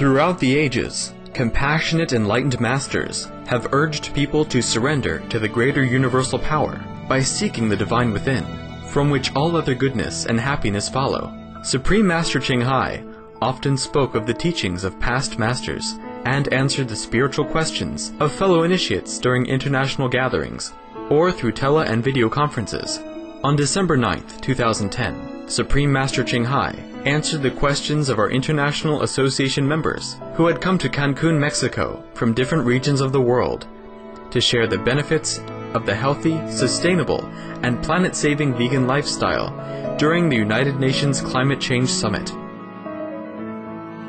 Throughout the ages, compassionate enlightened masters have urged people to surrender to the greater universal power by seeking the divine within, from which all other goodness and happiness follow. Supreme Master Ching often spoke of the teachings of past masters and answered the spiritual questions of fellow initiates during international gatherings or through tele and video conferences. On December 9th, 2010, Supreme Master Ching answered the questions of our International Association members who had come to Cancun, Mexico from different regions of the world to share the benefits of the healthy, sustainable, and planet-saving vegan lifestyle during the United Nations Climate Change Summit.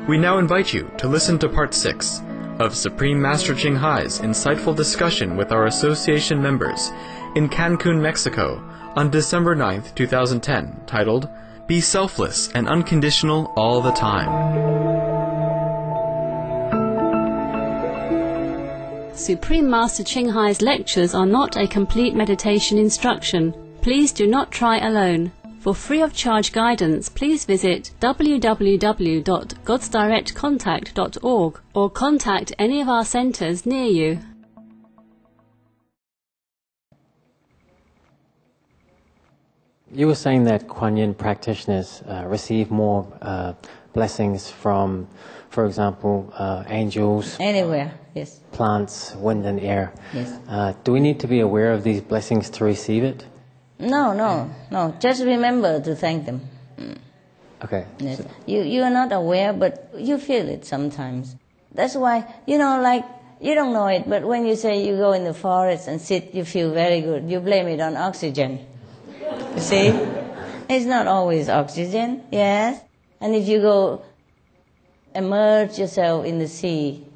We now invite you to listen to Part 6 of Supreme Master Ching insightful discussion with our association members in Cancun, Mexico on December 9th, 2010, titled, Be Selfless and Unconditional All the Time. Supreme Master Ching Hai's lectures are not a complete meditation instruction. Please do not try alone. For free of charge guidance, please visit www.godsdirectcontact.org or contact any of our centers near you. You were saying that Kuan Yin practitioners receive more blessings from, for example, angels, anywhere, yes, plants, wind and air. yes. Do we need to be aware of these blessings to receive it? No. Just remember to thank them. Okay. Yes. So, You are not aware, but you feel it sometimes. That's why, like, you don't know it, but when you say you go in the forest and sit, you feel very good. You blame it on oxygen. You see? It's not always oxygen, yes. And if you go immerse yourself in the sea,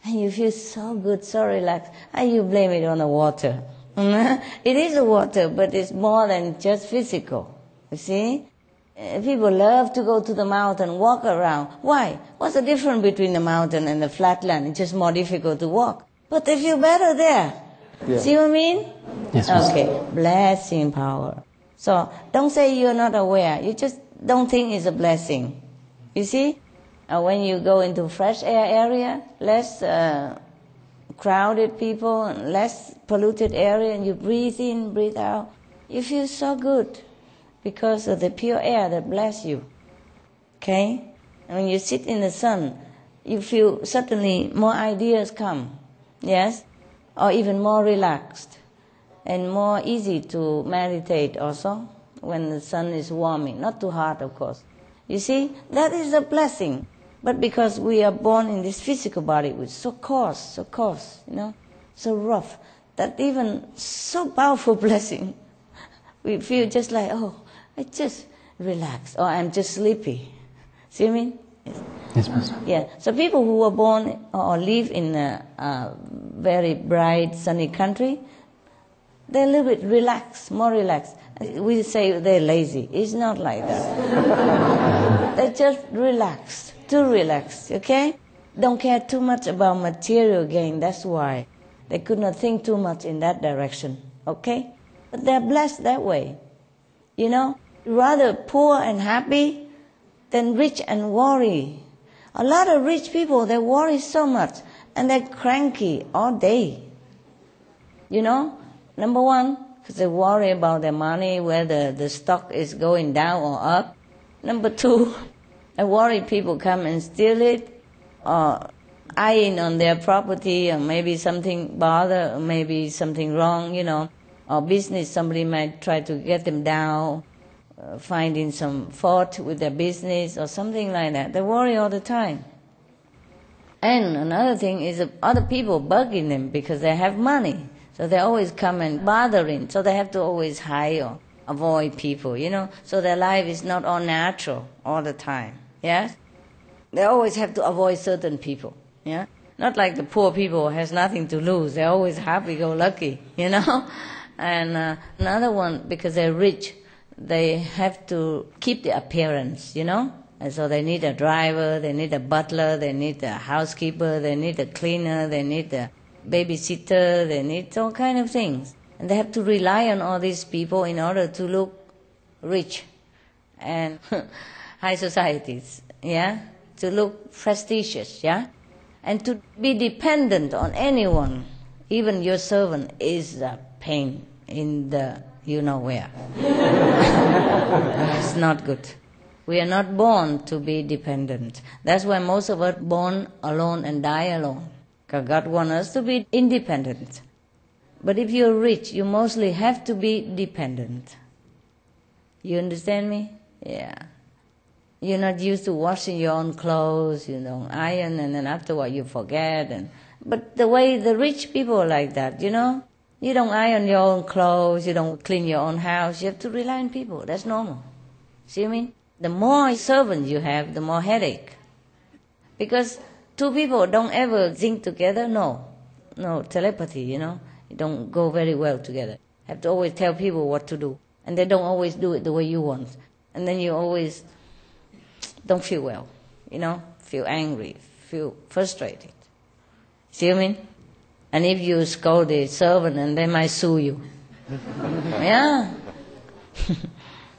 and you feel so good, so relaxed, and you blame it on the water. It is the water, but it's more than just physical. You see? People love to go to the mountain, walk around. Why? What's the difference between the mountain and the flat land? It's just more difficult to walk. But they feel better there. yeah. See what I mean? Yes, Master. Okay, blessing power. So don't say you're not aware. You just don't think it's a blessing. You see? When you go into fresh air area, less crowded people, and less polluted area, and you breathe in, breathe out, you feel so good because of the pure air that bless you. Okay? And when you sit in the sun, you feel suddenly more ideas come. Yes? Or even more relaxed. And more easy to meditate also when the sun is warming. Not too hot, of course. You see, that is a blessing. But because we are born in this physical body, which is so coarse, so rough, that even so powerful blessing, we feel just like, oh, I just relaxed, or I'm just sleepy. See what I mean? Yes. Yes, Master. Yeah. So people who are born or live in a very bright, sunny country, they're a little bit relaxed, more relaxed. We say they're lazy. It's not like that. They're just relaxed, too relaxed, okay? Don't care too much about material gain, that's why. They could not think too much in that direction, okay? But they're blessed that way, Rather poor and happy than rich and worry. A lot of rich people, they worry so much, and they're cranky all day, Number one, because they worry about their money, whether the stock is going down or up. Number two, they worry people come and steal it, or eyeing on their property, or maybe something bother, or maybe something wrong, or business, somebody might try to get them down, finding some fault with their business, or something like that. They worry all the time. And another thing is other people bugging them because they have money. So they always come and bothering. So they have to always hide or avoid people, So their life is not all natural all the time, yes? They always have to avoid certain people, yeah? Not like the poor people who has nothing to lose. They're always happy-go-lucky, And another one, because they're rich, they have to keep the appearance, And so they need a driver, they need a butler, they need a housekeeper, they need a cleaner, they need a babysitter, they need all kind of things. And they have to rely on all these people in order to look rich and high societies, yeah? to look prestigious, yeah? And to be dependent on anyone, even your servant, is a pain in the you-know-where. It's not good. We are not born to be dependent. That's why most of us born alone and die alone. Because God wants us to be independent. But if you're rich, you mostly have to be dependent. You understand me? Yeah. You're not used to washing your own clothes, you don't iron, and then afterward you forget. But the way the rich people are like that, you know? You don't iron your own clothes, you don't clean your own house, you have to rely on people. That's normal. See what I mean? The more servants you have, the more headache. Because two people don't ever think together, no telepathy, you know? It don't go very well together. Have to always tell people what to do. And they don't always do it the way you want. And then you always don't feel well, you know? Feel angry, feel frustrated. See what I mean? And if you scold the servant, and they might sue you. Yeah.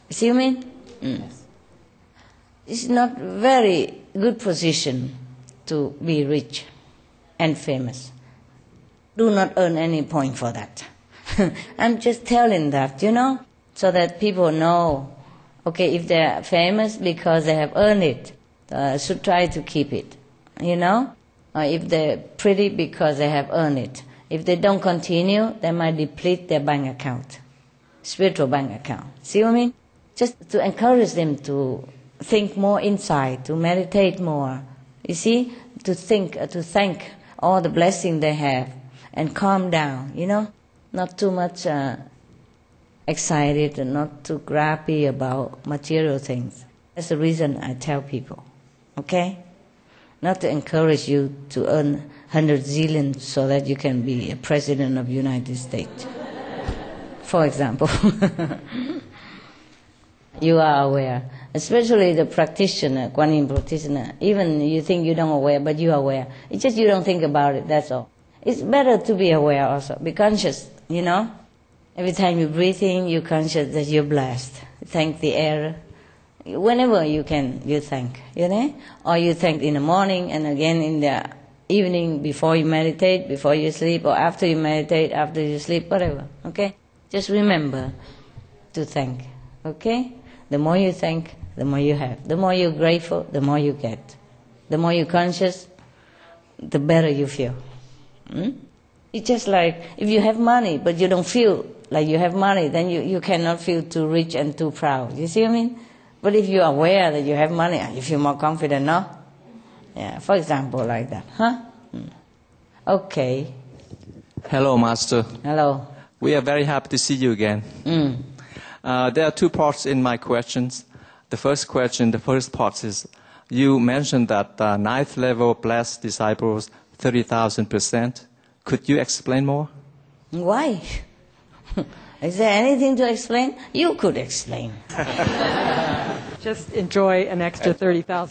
See what I mean? Yes. It's not very good position to be rich and famous. Do not earn any point for that. I'm just telling that, you know, so that people know, okay, if they're famous because they have earned it, should try to keep it, you know? Or if they're pretty because they have earned it. If they don't continue, they might deplete their bank account, spiritual bank account. See what I mean? Just to encourage them to think more inside, to meditate more. You see? To think, to thank all the blessings they have and calm down, you know? Not too much excited and not too grabby about material things. That's the reason I tell people, okay? Not to encourage you to earn 100 zillion so that you can be a president of the United States, for example. You are aware, especially the practitioner, Kuan Yin practitioner. Even you think you don't aware, but you are aware. It's just you don't think about it, that's all. It's better to be aware also, be conscious, you know. Every time you breathe in, you're conscious that you're blessed. Thank the air. Whenever you can, you thank, you know? Or you thank in the morning and again in the evening before you meditate, before you sleep, or after you meditate, after you sleep, whatever, okay? Just remember to thank, okay? The more you thank, the more you have. The more you're grateful, the more you get. The more you're conscious, the better you feel. It's just like if you have money, but you don't feel like you have money, then you cannot feel too rich and too proud. You see what I mean? But if you're aware that you have money, you feel more confident, no? Yeah, for example, like that, huh? Okay. Hello, Master. Hello. We are very happy to see you again. There are two parts in my questions. The first part is, you mentioned that ninth level blessed disciples, 30,000%. Could you explain more? Why? Is there anything to explain? You could explain. Just enjoy an extra 30,000.